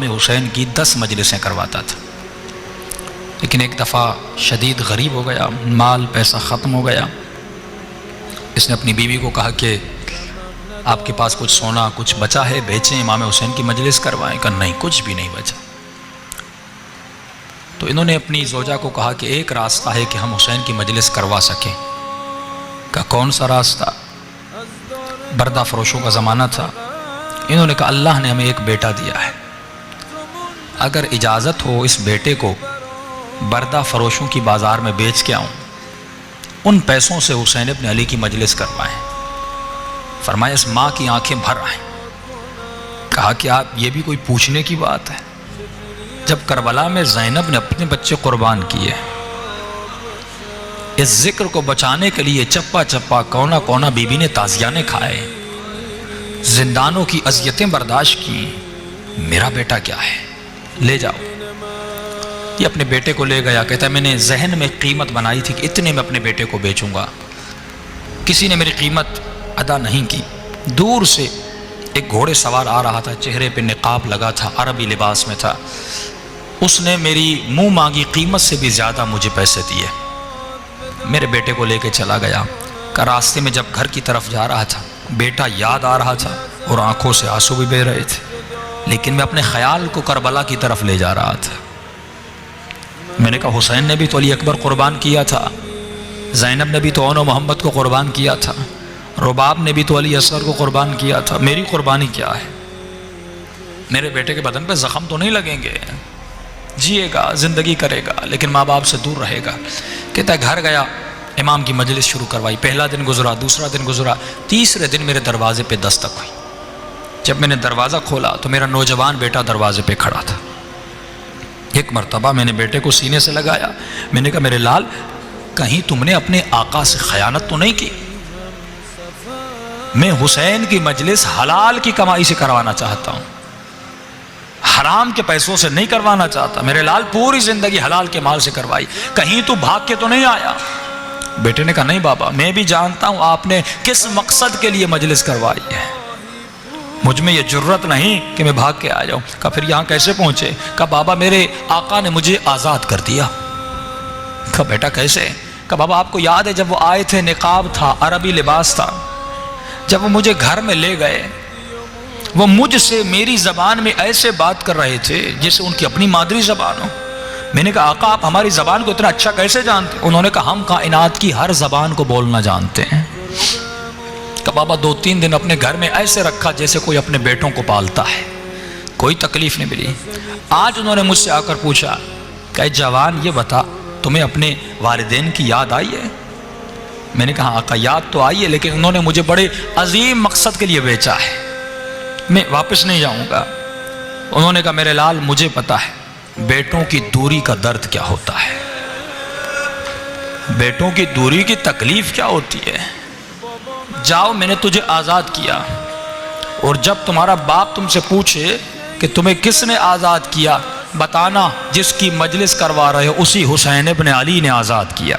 حسین کی 10 مجلسیں کرواتا تھا، لیکن ایک دفعہ شدید غریب ہو گیا، مال پیسہ ختم ہو گیا۔ اس نے اپنی بیوی کو کہا کہ آپ کے پاس کچھ سونا کچھ بچا ہے، بیچیں، امام حسین کی مجلس کروائیں۔ کہا نہیں، کچھ بھی نہیں بچا۔ تو انہوں نے اپنی زوجہ کو کہا کہ ایک راستہ ہے کہ ہم حسین کی مجلس کروا سکیں۔ کہا کون سا راستہ؟ بردہ فروشوں کا زمانہ تھا۔ انہوں نے کہا اللہ نے ہمیں ایک بیٹا دیا ہے، اگر اجازت ہو اس بیٹے کو بردہ فروشوں کی بازار میں بیچ کے آؤں، ان پیسوں سے حسین ابن علی کی مجلس کروائیں۔ فرمایا اس ماں کی آنکھیں بھر آئیں۔ کہا کہ آپ یہ بھی کوئی پوچھنے کی بات ہے؟ جب کربلا میں زینب نے اپنے بچے قربان کیے، اس ذکر کو بچانے کے لیے چپا چپا کونا کونا بی بی نے تازیانے کھائے، زندانوں کی اذیتیں برداشت کی، میرا بیٹا کیا ہے، لے جاؤ۔ یہ اپنے بیٹے کو لے گیا، کہتا ہے میں نے ذہن میں قیمت بنائی تھی کہ اتنے میں اپنے بیٹے کو بیچوں گا، کسی نے میری قیمت ادا نہیں کی۔ دور سے ایک گھوڑے سوار آ رہا تھا، چہرے پہ نقاب لگا تھا، عربی لباس میں تھا، اس نے میری منہ مانگی قیمت سے بھی زیادہ مجھے پیسے دیے، میرے بیٹے کو لے کے چلا گیا۔ کہ راستے میں جب گھر کی طرف جا رہا تھا، بیٹا یاد آ رہا تھا اور آنکھوں سے آنسو بھی بہہ رہے تھے، لیکن میں اپنے خیال کو کربلا کی طرف لے جا رہا تھا۔ میں نے کہا حسین نے بھی تو علی اکبر قربان کیا تھا، زینب نے بھی تو اون و محمد کو قربان کیا تھا، رباب نے بھی تو علی اصغر کو قربان کیا تھا، میری قربانی کیا ہے؟ میرے بیٹے کے بدن پہ زخم تو نہیں لگیں گے، جیے گا، زندگی کرے گا، لیکن ماں باپ سے دور رہے گا۔ کہتا ہے گھر گیا، امام کی مجلس شروع کروائی، پہلا دن گزرا، دوسرا دن گزرا، تیسرے دن میرے دروازے پہ دستک ہوئی۔ جب میں نے دروازہ کھولا تو میرا نوجوان بیٹا دروازے پہ کھڑا تھا۔ ایک مرتبہ میں نے بیٹے کو سینے سے لگایا، میں نے کہا میرے لال کہیں تم نے اپنے آقا سے خیانت تو نہیں کی؟ میں حسین کی مجلس حلال کی کمائی سے کروانا چاہتا ہوں، حرام کے پیسوں سے نہیں کروانا چاہتا، میرے لال پوری زندگی حلال کے مال سے کروائی، کہیں تو بھاگ کے تو نہیں آیا؟ بیٹے نے کہا نہیں بابا، میں بھی جانتا ہوں آپ نے کس مقصد کے لیے مجلس کروائی ہے، مجھ میں یہ جرت نہیں کہ میں بھاگ کے آ جاؤں۔ کہا پھر یہاں کیسے پہنچے؟ کہا بابا میرے آقا نے مجھے آزاد کر دیا۔ کہا بیٹا کیسے؟ کہا بابا آپ کو یاد ہے جب وہ آئے تھے، نقاب تھا، عربی لباس تھا، جب وہ مجھے گھر میں لے گئے، وہ مجھ سے میری زبان میں ایسے بات کر رہے تھے جیسے ان کی اپنی مادری زبان ہو۔ میں نے کہا آقا آپ ہماری زبان کو اتنا اچھا کیسے جانتے؟ انہوں نے کہا ہم کائنات کی ہر زبان کو بولنا جانتے ہیں۔ کہ بابا 2-3 دن اپنے گھر میں ایسے رکھا جیسے کوئی اپنے بیٹوں کو پالتا ہے، کوئی تکلیف نہیں ملی۔ آج انہوں نے مجھ سے آ کر پوچھا کہ جوان یہ بتا تمہیں اپنے والدین کی یاد آئی ہے؟ میں نے کہا آقا یاد تو آئی ہے، لیکن انہوں نے مجھے بڑے عظیم مقصد کے لیے بیچا ہے، میں واپس نہیں جاؤں گا۔ انہوں نے کہا میرے لال مجھے پتا ہے بیٹوں کی دوری کا درد کیا ہوتا ہے، بیٹوں کی دوری کی تکلیف کیا ہوتی ہے، جاؤ میں نے تجھے آزاد کیا، اور جب تمہارا باپ تم سے پوچھے کہ تمہیں کس نے آزاد کیا، بتانا جس کی مجلس کروا رہے ہو اسی حسین ابن علی نے آزاد کیا۔